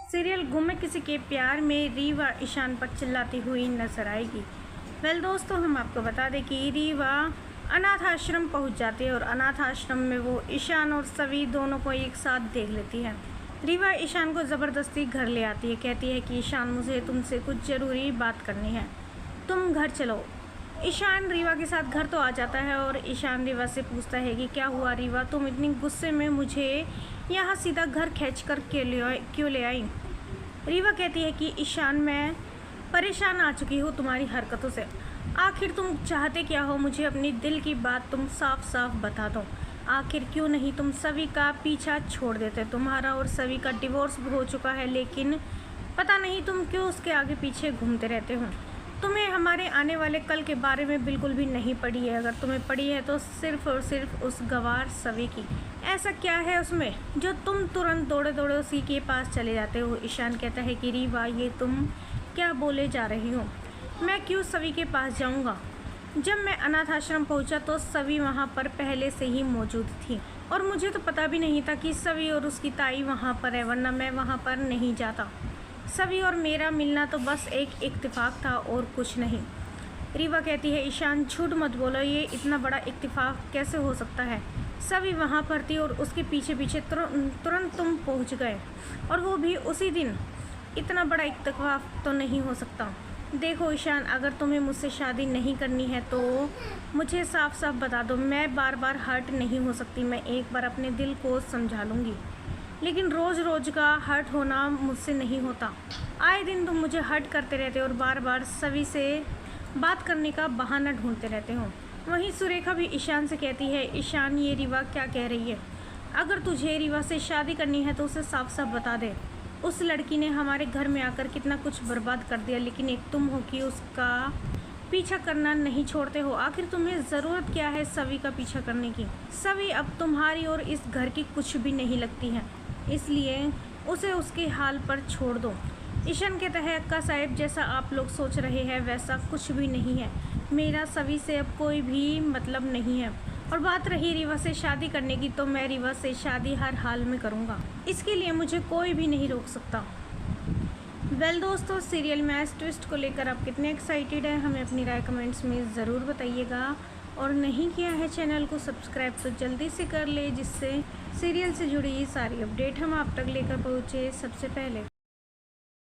Serial गुम में किसी के प्यार में रीवा ईशान पर चिल्लाती हुई नजर आएगी। वेल दोस्तों, हम आपको बता दें कि रीवा अनाथ आश्रम पहुँच जाती है और अनाथ आश्रम में वो ईशान और सवी दोनों को एक साथ देख लेती है। रीवा ईशान को ज़बरदस्ती घर ले आती है, कहती है कि ईशान, मुझे तुमसे कुछ ज़रूरी बात करनी है, तुम घर चलो। ईशान रीवा के साथ घर तो आ जाता है और ईशान रीवा से पूछता है कि क्या हुआ रीवा, तुम इतनी गुस्से में मुझे यहाँ सीधा घर खींच कर क्यों ले आई। रीवा कहती है कि ईशान, मैं परेशान आ चुकी हूँ तुम्हारी हरकतों से। आखिर तुम चाहते क्या हो, मुझे अपनी दिल की बात तुम साफ साफ बता दो। आखिर क्यों नहीं तुम सवी का पीछा छोड़ देते। तुम्हारा और सवी का डिवोर्स हो चुका है, लेकिन पता नहीं तुम क्यों उसके आगे पीछे घूमते रहते हो। तुम्हें हमारे आने वाले कल के बारे में बिल्कुल भी नहीं पड़ी है। अगर तुम्हें पड़ी है तो सिर्फ और सिर्फ उस गवार सवी की। ऐसा क्या है उसमें जो तुम तुरंत दौड़े दौड़े उसी के पास चले जाते हो। ईशान कहता है कि रीवा, ये तुम क्या बोले जा रही हो। मैं क्यों सवी के पास जाऊंगा। जब मैं अनाथ आश्रम पहुंचा तो सवी वहां पर पहले से ही मौजूद थी और मुझे तो पता भी नहीं था कि सवी और उसकी ताई वहां पर है, वरना मैं वहां पर नहीं जाता। सवी और मेरा मिलना तो बस एक इत्तेफाक था और कुछ नहीं। रीवा कहती है, ईशान झूठ मत बोलो, ये इतना बड़ा इत्तेफाक कैसे हो सकता है। सवी वहाँ पर थी और उसके पीछे पीछे तुरंत तुम पहुँच गए, और वो भी उसी दिन। इतना बड़ा इत्तेफाक तो नहीं हो सकता। देखो ईशान, अगर तुम्हें मुझसे शादी नहीं करनी है तो मुझे साफ साफ बता दो। मैं बार बार हर्ट नहीं हो सकती, मैं एक बार अपने दिल को समझा लूँगी, लेकिन रोज़ रोज़ का हर्ट होना मुझसे नहीं होता। आए दिन तुम मुझे हर्ट करते रहते हो और बार बार सवी से बात करने का बहाना ढूंढते रहते हो। वहीं सुरेखा भी ईशान से कहती है, ईशान, ये रीवा क्या कह रही है। अगर तुझे रीवा से शादी करनी है तो उसे साफ साफ बता दे। उस लड़की ने हमारे घर में आकर कितना कुछ बर्बाद कर दिया, लेकिन एक तुम हो कि उसका पीछा करना नहीं छोड़ते हो। आखिर तुम्हें ज़रूरत क्या है सवी का पीछा करने की। सवी अब तुम्हारी और इस घर की कुछ भी नहीं लगती है, इसलिए उसे उसके हाल पर छोड़ दो। ईशान कहता है, अक्का साहब, जैसा आप लोग सोच रहे हैं वैसा कुछ भी नहीं है। मेरा सवी से अब कोई भी मतलब नहीं है। और बात रही रीवा से शादी करने की, तो मैं रीवा से शादी हर हाल में करूँगा। इसके लिए मुझे कोई भी नहीं रोक सकता। वेल दोस्तों, सीरियल में इस ट्विस्ट को लेकर आप कितने एक्साइटेड हैं, हमें अपनी राय कमेंट्स में ज़रूर बताइएगा। और नहीं किया है चैनल को सब्सक्राइब तो जल्दी से कर ले, जिससे सीरियल से जुड़ी सारी अपडेट हम आप तक लेकर पहुँचे सबसे पहले।